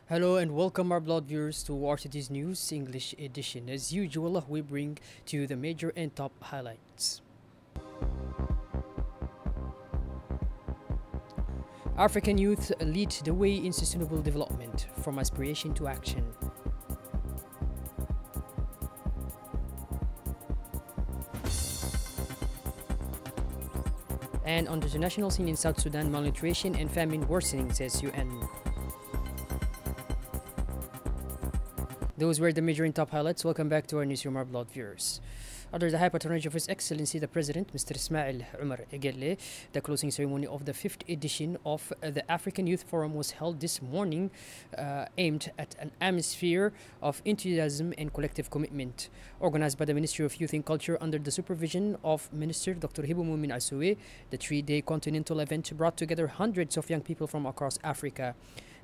Hello and welcome our blood viewers to RTD's News English edition. As usual, we bring to you the major and top highlights. African youth lead the way in sustainable development, from aspiration to action. And on the international scene in South Sudan, malnutrition and famine worsening, says UN. Those were the major and top highlights. Welcome back to our newsroom, our blood viewers. Under the high patronage of His Excellency the President, Mr. Ismail Omar Guelleh, the closing ceremony of the 5th edition of the African Youth Forum was held this morning, aimed at an atmosphere of enthusiasm and collective commitment. Organized by the Ministry of Youth and Culture under the supervision of Minister Dr. Hibu Mumin Asowe, the 3-day continental event brought together hundreds of young people from across Africa.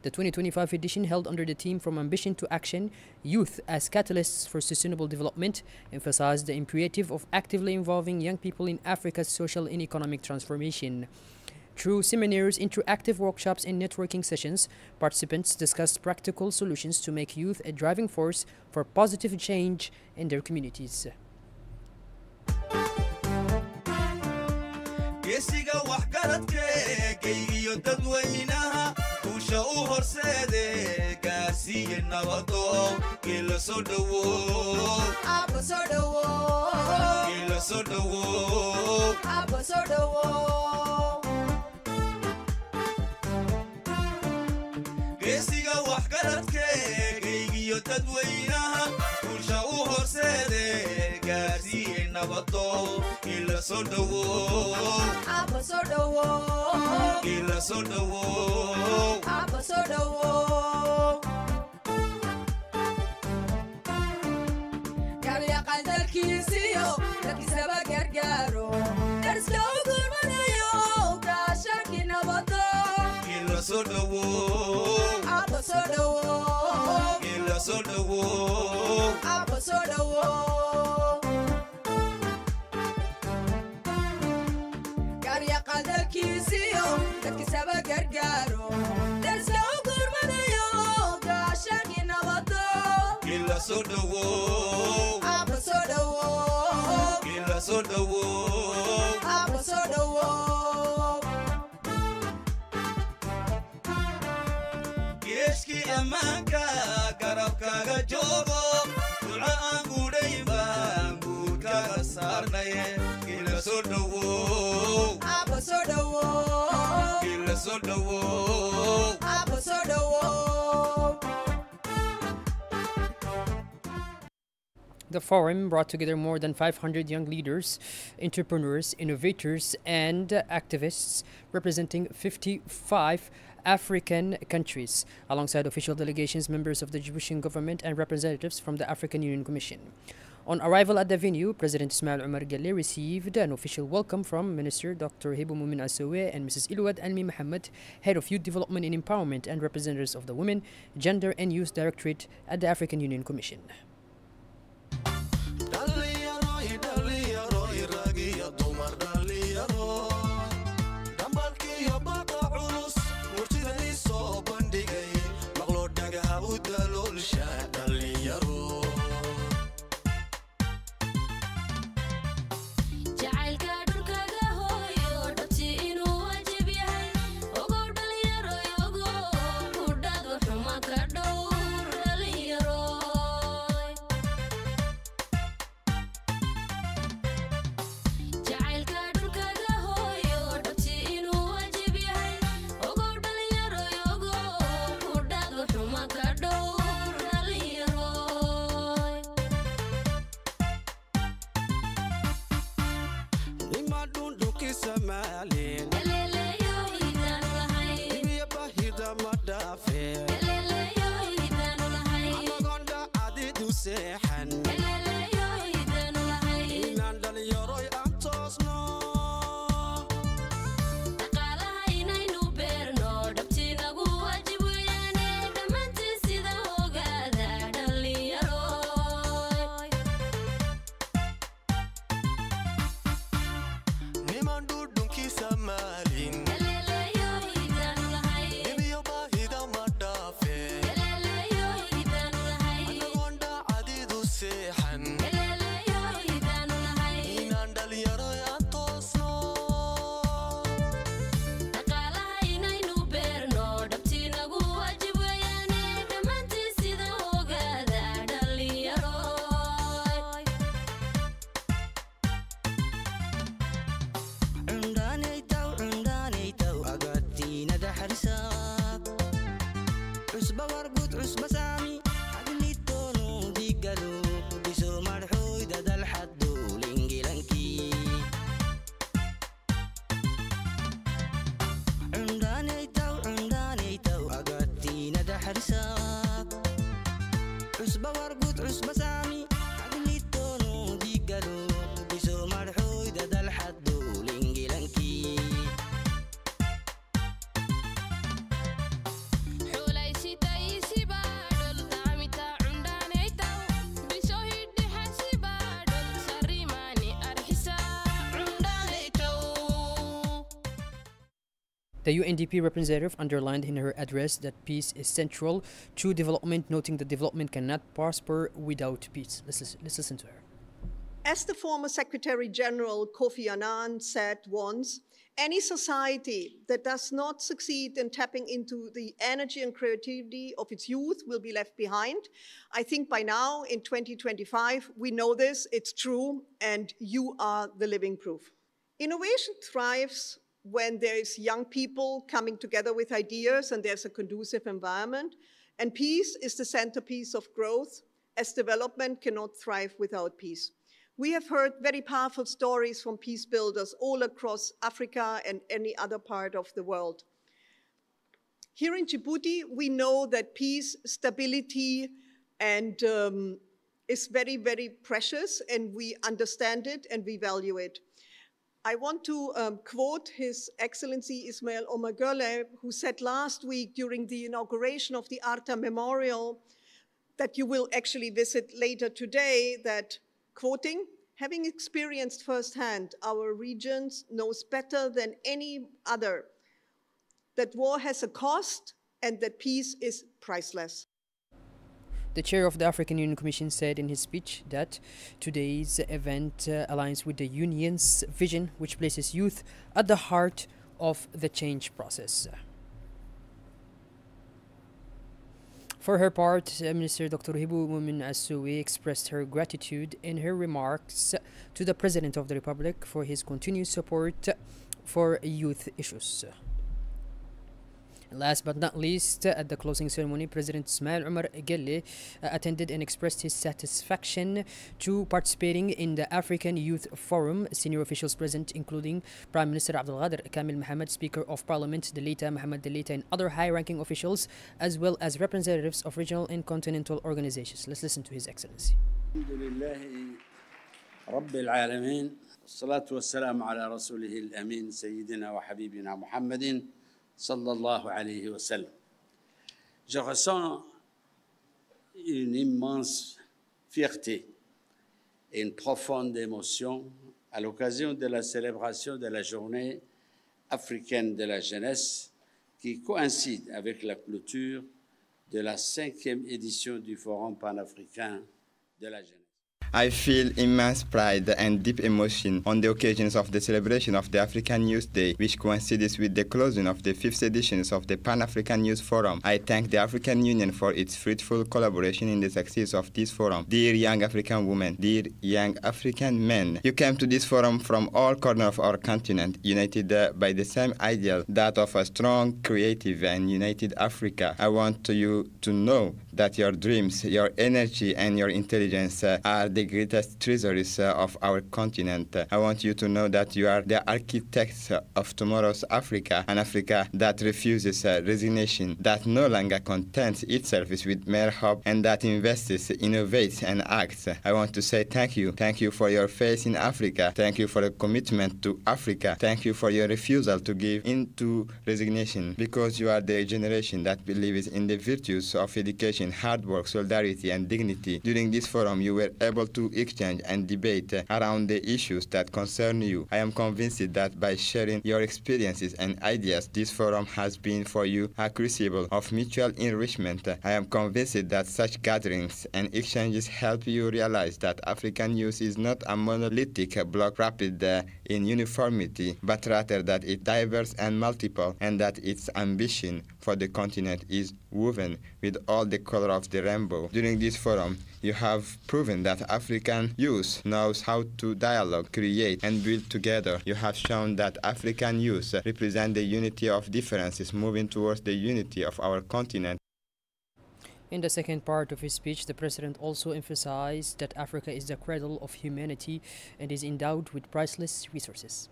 The 2025 edition, held under the theme From Ambition to Action, Youth as Catalysts for Sustainable Development, emphasized the imperative of actively involving young people in Africa's social and economic transformation. Through seminars, interactive workshops, and networking sessions, participants discussed practical solutions to make youth a driving force for positive change in their communities. The forum brought together more than 500 young leaders, entrepreneurs, innovators, and activists representing 55 African countries, alongside official delegations, members of the Egyptian government, and representatives from the African Union Commission. On arrival at the venue, President Ismail Omar Guelleh received an official welcome from Minister Dr. Hibu Mumin Asowe and Mrs. Iluad Almi Mohammed, Head of Youth Development and Empowerment, and representatives of the Women, Gender and Youth Directorate at the African Union Commission. عصبة ورقود عصبة سامي عقلي تونو ديقالو بيسو مرحوي دا الحدو لنجلنكي عمداني تو أقاتينا دا حرساك عصبة ورقود عصبة سامي عقلي تونو ديقالو بيسو مرحوي دا الحدو لنجلنكي The UNDP representative underlined in her address that peace is central to development, noting that development cannot prosper without peace. Let's listen to her. As the former Secretary General Kofi Annan said once, any society that does not succeed in tapping into the energy and creativity of its youth will be left behind. I think by now, in 2025, we know this, it's true, and you are the living proof. Innovation thrives when there's young people coming together with ideas and there's a conducive environment. And peace is the centerpiece of growth, as development cannot thrive without peace. We have heard very powerful stories from peace builders all across Africa and any other part of the world. Here in Djibouti, we know that peace, stability, and is very, very precious, and we understand it and we value it. I want to quote His Excellency Ismail Omar Guelleh, who said last week during the inauguration of the Arta Memorial that you will actually visit later today, that, quoting, having experienced firsthand, our regions knows better than any other that war has a cost and that peace is priceless. The chair of the African Union Commission said in his speech that today's event aligns with the Union's vision, which places youth at the heart of the change process. For her part, Minister Dr. Hibu Mumin Assoui expressed her gratitude in her remarks to the President of the Republic for his continued support for youth issues. Last but not least, at the closing ceremony, President Ismail Omar Guelleh attended and expressed his satisfaction to participating in the African Youth Forum. Senior officials present, including Prime Minister Abdelkader Kamil Mohammed, Speaker of Parliament Delita Mohammed Delita, and other high-ranking officials, as well as representatives of regional and continental organizations. Let's listen to His Excellency. Alhamdulillah Rabbil Alameen, salatu wassalam ala rasulih al-amin, Sayyidina wa Habibina Muhammadin, sallallahu alayhi wa sallam. Je ressens une immense fierté et une profonde émotion à l'occasion de la célébration de la Journée africaine de la jeunesse qui coïncide avec la clôture de la 5e édition du Forum panafricain de la jeunesse. I feel immense pride and deep emotion on the occasions of the celebration of the African Youth Day, which coincides with the closing of the 5th edition of the Pan-African Youth Forum. I thank the African Union for its fruitful collaboration in the success of this forum. Dear young African women, dear young African men, you came to this forum from all corners of our continent, united by the same ideal, that of a strong, creative, and united Africa. I want you to know that your dreams, your energy, and your intelligence are the greatest treasuries of our continent. I want you to know that you are the architects of tomorrow's Africa, an Africa that refuses resignation, that no longer contents itself with mere hope, and that invests, innovates, and acts. I want to say thank you. Thank you for your faith in Africa. Thank you for your commitment to Africa. Thank you for your refusal to give into resignation, because you are the generation that believes in the virtues of education, hard work, solidarity, and dignity. During this forum, you were able to exchange and debate around the issues that concern you. I am convinced that by sharing your experiences and ideas, this forum has been for you a crucible of mutual enrichment. I am convinced that such gatherings and exchanges help you realize that African youth is not a monolithic block wrapped in uniformity, but rather that it diverse and multiple, and that its ambition for the continent is woven with all the color of the rainbow. During this forum, you have proven that African youth knows how to dialogue, create, and build together. You have shown that African youth represent the unity of differences moving towards the unity of our continent. In the second part of his speech, the president also emphasized that Africa is the cradle of humanity and is endowed with priceless resources.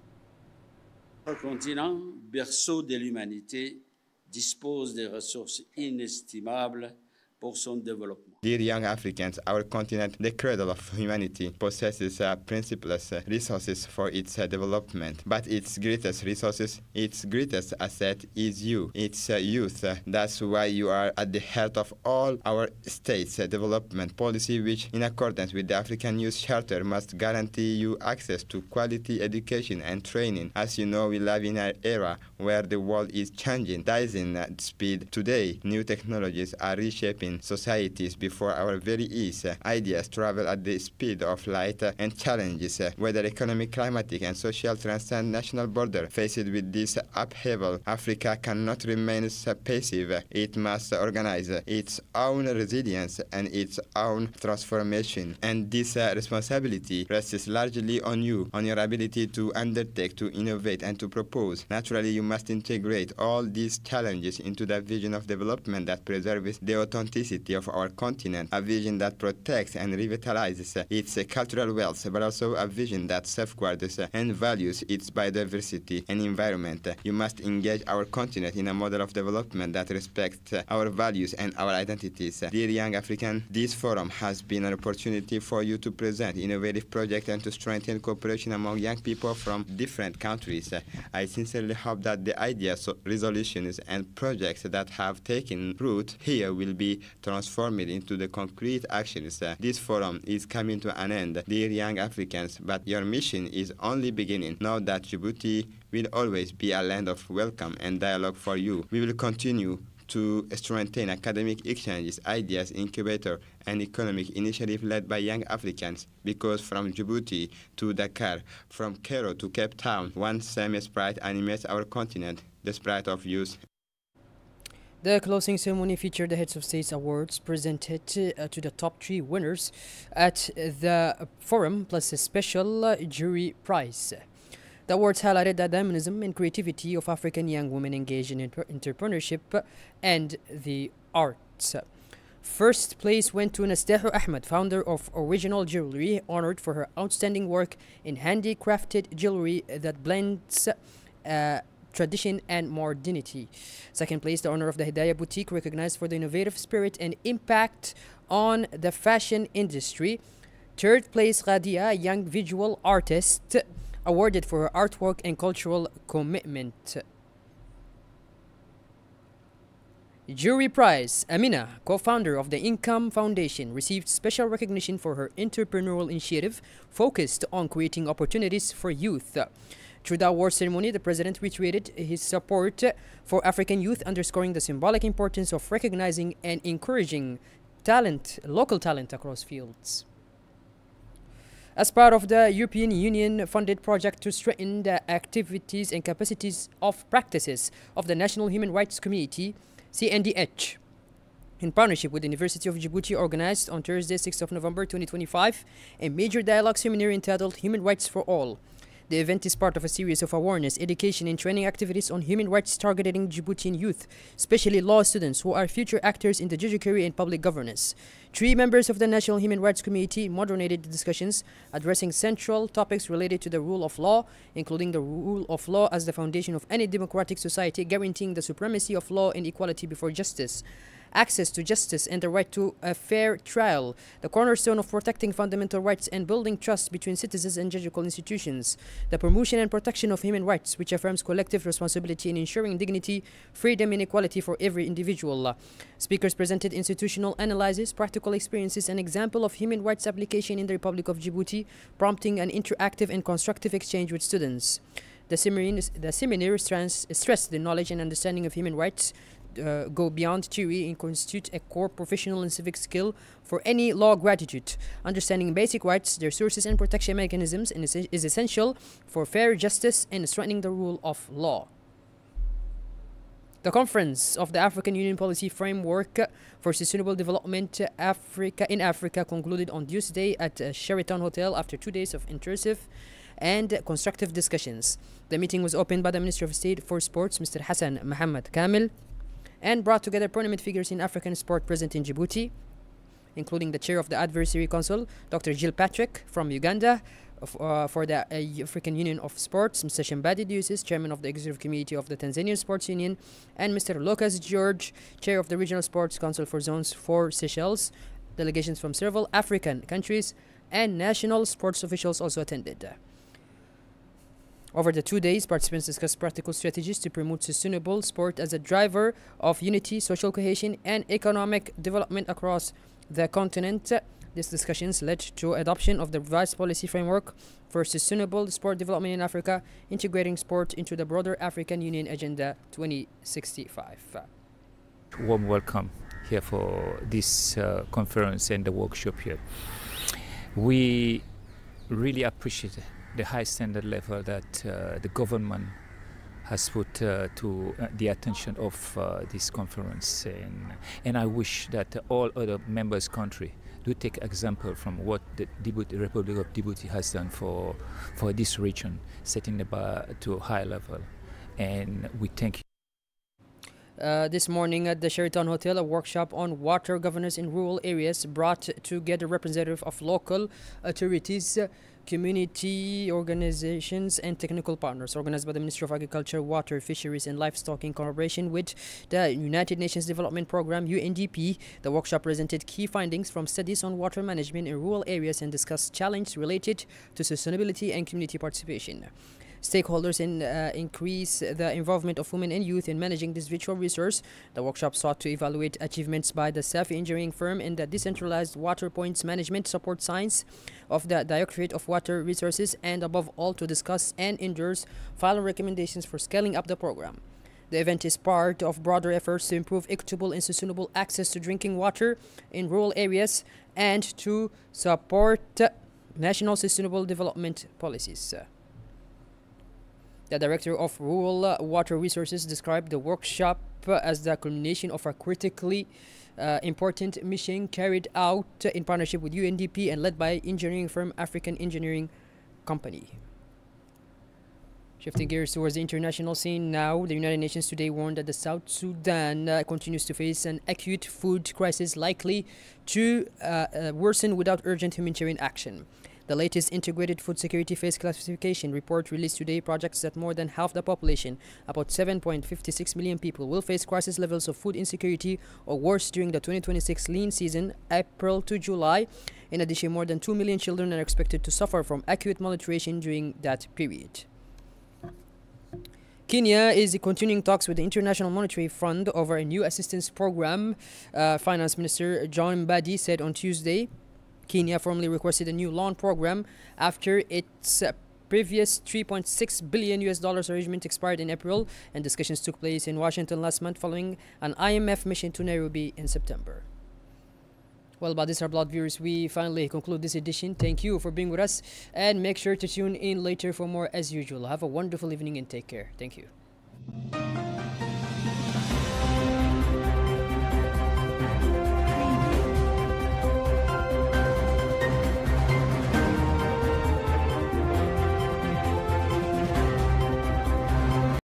Notre continent, berceau de l'humanité, dispose des ressources inestimables pour son développement. Dear young Africans, our continent, the cradle of humanity, possesses priceless resources for its development. But its greatest resources, its greatest asset is you, its youth. That's why you are at the heart of all our state's development policy, which, in accordance with the African Youth Charter, must guarantee you access to quality education and training. As you know, we live in an era where the world is changing, rising at speed. Today, new technologies are reshaping societies before our very eyes. Ideas travel at the speed of light, and challenges, whether economic, climatic, and social, transcend national border. Faced with this upheaval, Africa cannot remain passive. It must organize its own resilience and its own transformation. And this responsibility rests largely on you, on your ability to undertake, to innovate, and to propose. Naturally, you must integrate all these challenges into the vision of development that preserves the authenticity of our continent, a vision that protects and revitalizes its cultural wealth, but also a vision that safeguards and values its biodiversity and environment. You must engage our continent in a model of development that respects our values and our identities. Dear young African, this forum has been an opportunity for you to present innovative projects and to strengthen cooperation among young people from different countries. I sincerely hope that the ideas, resolutions, and projects that have taken root here will be transformed into the concrete actions. This forum is coming to an end, dear young Africans, but your mission is only beginning. Know that Djibouti will always be a land of welcome and dialogue for you. We will continue to strengthen academic exchanges, ideas, incubator, and economic initiative led by young Africans, because from Djibouti to Dakar, from Cairo to Cape Town, one same sprite animates our continent, the sprite of youth. The closing ceremony featured the Heads of States Awards presented to the top 3 winners at the forum, plus a special jury prize. The awards highlighted the dynamism and creativity of African young women engaged in entrepreneurship and the arts. First place went to Nastahu Ahmed, founder of Original Jewelry, honored for her outstanding work in handicrafted jewelry that blends tradition and modernity. Second place, the owner of the Hidayah Boutique, recognized for the innovative spirit and impact on the fashion industry. Third place, Ghadia, a young visual artist, awarded for her artwork and cultural commitment. Jury prize, Amina, co-founder of the Income Foundation, received special recognition for her entrepreneurial initiative focused on creating opportunities for youth. Through the award ceremony, the president reiterated his support for African youth, underscoring the symbolic importance of recognizing and encouraging local talent across fields. As part of the European Union-funded project to strengthen the activities and capacities of practices of the National Human Rights Community, CNDH, in partnership with the University of Djibouti, organized on Thursday, 6th of November 2025, a major dialogue seminar entitled Human Rights for All. The event is part of a series of awareness, education, and training activities on human rights targeting Djiboutian youth, especially law students who are future actors in the judiciary and public governance. 3 members of the National Human Rights Committee moderated the discussions, addressing central topics related to the rule of law, including the rule of law as the foundation of any democratic society, guaranteeing the supremacy of law and equality before justice, access to justice and the right to a fair trial, the cornerstone of protecting fundamental rights and building trust between citizens and judicial institutions, the promotion and protection of human rights, which affirms collective responsibility in ensuring dignity, freedom, and equality for every individual. Speakers presented institutional analysis, practical experiences, and example of human rights application in the Republic of Djibouti, prompting an interactive and constructive exchange with students. The seminar stressed the knowledge and understanding of human rights go beyond theory and constitute a core professional and civic skill for any law graduate. Understanding basic rights, their sources and protection mechanisms is essential for fair justice and strengthening the rule of law. The conference of the African Union Policy Framework for Sustainable Development in Africa concluded on Tuesday at Sheraton Hotel after 2 days of intensive and constructive discussions. The meeting was opened by the Minister of State for Sports, Mr. Hassan Mohammed Kamel, and brought together prominent figures in African sport present in Djibouti, including the chair of the Advisory Council, Dr. Jill Patrick from Uganda, for the African Union of Sports, Mr. Shambadi Diusis, chairman of the Executive Committee of the Tanzanian Sports Union, and Mr. Lucas George, chair of the Regional Sports Council for Zones 4 Seychelles. Delegations from several African countries and national sports officials also attended. Over the 2 days, participants discussed practical strategies to promote sustainable sport as a driver of unity, social cohesion, and economic development across the continent. These discussions led to adoption of the revised policy framework for sustainable sport development in Africa, integrating sport into the broader African Union Agenda 2065. Warm welcome here for this conference and the workshop here. We really appreciate the high standard level that the government has put to the attention of this conference, and I wish that all other members' countries do take example from what the Republic of Djibouti has done for this region, setting the bar to a high level, and we thank you. This morning at the Sheraton Hotel, a workshop on water governance in rural areas brought together representatives of local authorities, community organizations, and technical partners, organized by the Ministry of Agriculture, Water, Fisheries, and Livestock in collaboration with the United Nations Development Programme, UNDP. The workshop presented key findings from studies on water management in rural areas and discussed challenges related to sustainability and community participation. Stakeholders increase the involvement of women and youth in managing this vital resource. The workshop sought to evaluate achievements by the Safi engineering firm in the decentralized water points management support science of the Directorate of Water Resources, and above all to discuss and endorse final recommendations for scaling up the program. The event is part of broader efforts to improve equitable and sustainable access to drinking water in rural areas and to support national sustainable development policies. The Director of Rural Water Resources described the workshop as the culmination of a critically important mission carried out in partnership with UNDP and led by engineering firm African Engineering Company. Shifting gears towards the international scene now, the United Nations today warned that the South Sudan continues to face an acute food crisis likely to worsen without urgent humanitarian action. The latest Integrated Food Security Phase Classification report released today projects that more than half the population, about 7.56 million people, will face crisis levels of food insecurity or worse during the 2026 lean season, April to July. In addition, more than 2 million children are expected to suffer from acute malnutrition during that period. Kenya is continuing talks with the International Monetary Fund over a new assistance program. Finance Minister John Mbadi said on Tuesday Kenya formally requested a new loan program after its previous $3.6 billion arrangement expired in April, and discussions took place in Washington last month following an IMF mission to Nairobi in September. Well, by this, our blood viewers, we finally conclude this edition. Thank you for being with us, and make sure to tune in later for more as usual. Have a wonderful evening and take care. Thank you.